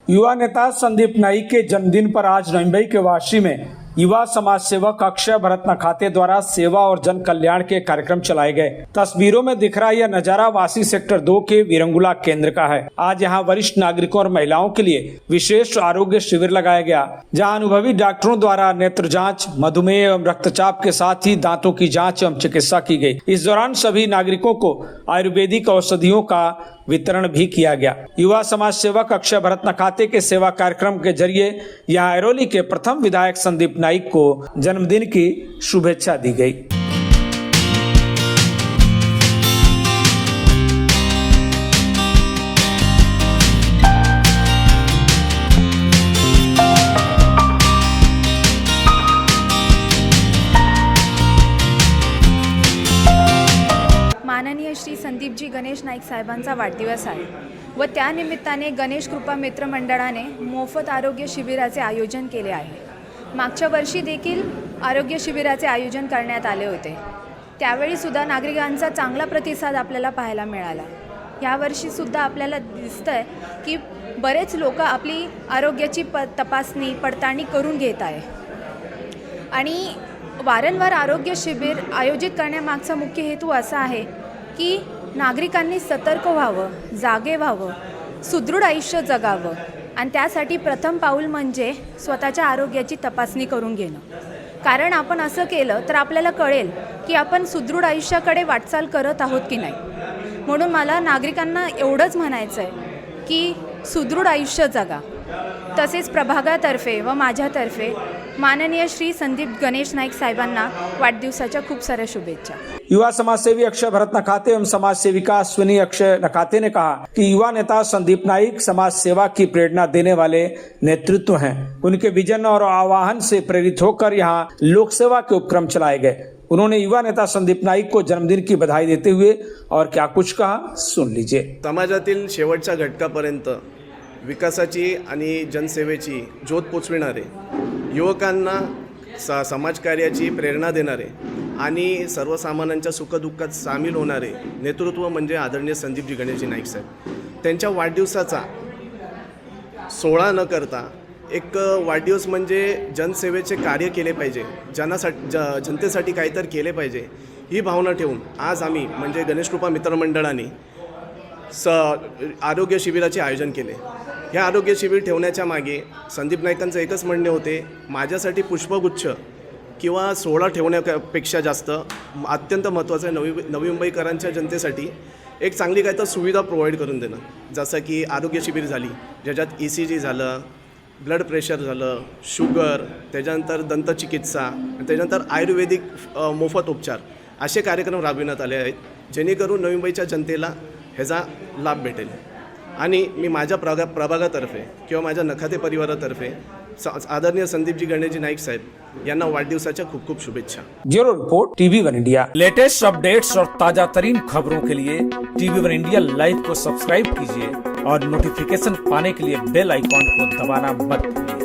युवा नेता संदीप नाइक के जन्मदिन पर आज नवी मुंबई के वाशी में युवा समाज सेवक अक्षय भरत नखाते द्वारा सेवा और जन कल्याण के कार्यक्रम चलाए गए। तस्वीरों में दिख रहा यह नजारा वासी सेक्टर 2 के वीरंगुला केंद्र का है। आज यहां वरिष्ठ नागरिकों और महिलाओं के लिए विशेष आरोग्य शिविर लगाया गया, जहां अनुभवी डॉक्टरों द्वारा नेत्र जांच, मधुमेह एवं रक्तचाप के साथ ही दांतों की जांच एवं चिकित्सा की गई। इस दौरान सभी नागरिकों को आयुर्वेदिक औषधियों का वितरण भी किया गया। युवा समाज सेवक अक्षय भरत नखाते के सेवा कार्यक्रम के जरिए यहाँ ऐरोली के प्रथम विधायक संदीप नाइक को जन्मदिन की शुभेच्छा दी गई। माननीय श्री संदीपजी गणेश नाईक साहेबांचा वाढदिवस आहे व त्यानिमित्ताने गणेश कृपा मित्र मंडळाने मोफत आरोग्य शिबिराचे आयोजन केले आहे। मागच्या वर्षी देखील आरोग्य शिबिराचे आयोजन करण्यात आले होते, त्यावेळी सुद्धा नागरिकांचा चांगला प्रतिसाद आपल्याला पाहायला मिळाला। यावर्षी सुद्धा आपल्याला दिसतंय की बरेच लोक आपली आरोग्याची तपासणी पडताळणी करून घेत आहे आणि वारंवार आरोग्य शिबिर आयोजित करण्यामागचा मुख्य हेतू असा आहे की नागरिकांनी सतर्क व्हावं, जागे व्हावं, सुदृढ आयुष्य जगावं आणि त्यासाठी प्रथम पाऊल म्हणजे स्वतःच्या आरोग्याची तपासणी करून घेणं। कारण आपण असं केलं तर आपल्याला कळेल की आपण सुदृढ आयुष्याकडे वाटचाल करत आहोत की नाही। म्हणून मला नागरिकांना एवढंच म्हणायचं आहे की सुदृढ आयुष्य जगा। तसेच प्रभागातर्फे व माझ्यातर्फे माननीय श्री संदीप गणेश नाईक साहेबांना वाढदिवसाच्या खूप साऱ्या शुभेच्छा। युवा समाज सेवी अक्षय भरत नखाते एवं समाज सेविका अश्विनी अक्षय नखाते ने कहा कि युवा नेता संदीप नाइक समाज सेवा की प्रेरणा देने वाले नेतृत्व हैं। उनके विजन और आह्वान से प्रेरित होकर यहाँ लोक सेवा के उपक्रम चलाए गए। उन्होंने युवा नेता संदीप नाइक को जन्मदिन की बधाई देते हुए और क्या कुछ कहा, सुन लीजिए। समाजातील शेवटच्या घटकापर्यंत विकासाची आणि जनसेवेची ज्योत पोचविणारे, युवकांना समाजकार्याची प्रेरणा देणारे आणि सर्वसामान्यांच्या सुखदुःखात सामील होणारे नेतृत्व म्हणजे आदरणीय संदीपजी गणेशजी नाईक साहेब। त्यांच्या वाढदिवसाचा सोहळा न करता एक वाढदिवस म्हणजे जनसेवेचे कार्य केले पाहिजे, जनतेसाठी काहीतरी केले पाहिजे ही भावना ठेवून आज आम्ही म्हणजे गणेश कृपा मित्रमंडळाने आरोग्य शिबिराचे आयोजन केले। ह्या आरोग्य शिबिर ठेवण्याच्या मागे संदीप नाईकांचं एकच म्हणणे होते, माझ्यासाठी पुष्पगुच्छ किंवा सोहळा ठेवण्यापेक्षा जास्त अत्यंत महत्त्वाचं नवी मुंबईकरांच्या जनतेसाठी एक चांगली काय तर सुविधा प्रोव्हाइड करून देणं। जसं की आरोग्य शिबिर झाली ज्याच्यात ECG झालं, ब्लड प्रेशर झालं, शुगर, त्याच्यानंतर दंतचिकित्सा, त्याच्यानंतर आयुर्वेदिक मोफत उपचार असे कार्यक्रम राबविण्यात आले आहेत, जेणेकरून नवी मुंबईच्या जनतेला ह्याचा लाभ भेटेल। आणि मी माझ्या प्रभागातर्फे किंवा माझ्या नखाते परिवारातर्फे आदरणीय संदीपजी गणेशजी नाईक साहेब यांना वाढदिवसाच्या खूप खूप शुभेच्छा। Bureau report TV1 India. Latest updates और ताजा तरीन खबरों के लिए TV1 इंडिया लाइव को सब्सक्राइब कीजिए और नोटिफिकेशन पाने के लिए बेल आइकॉन को दबाना मत भूलिए।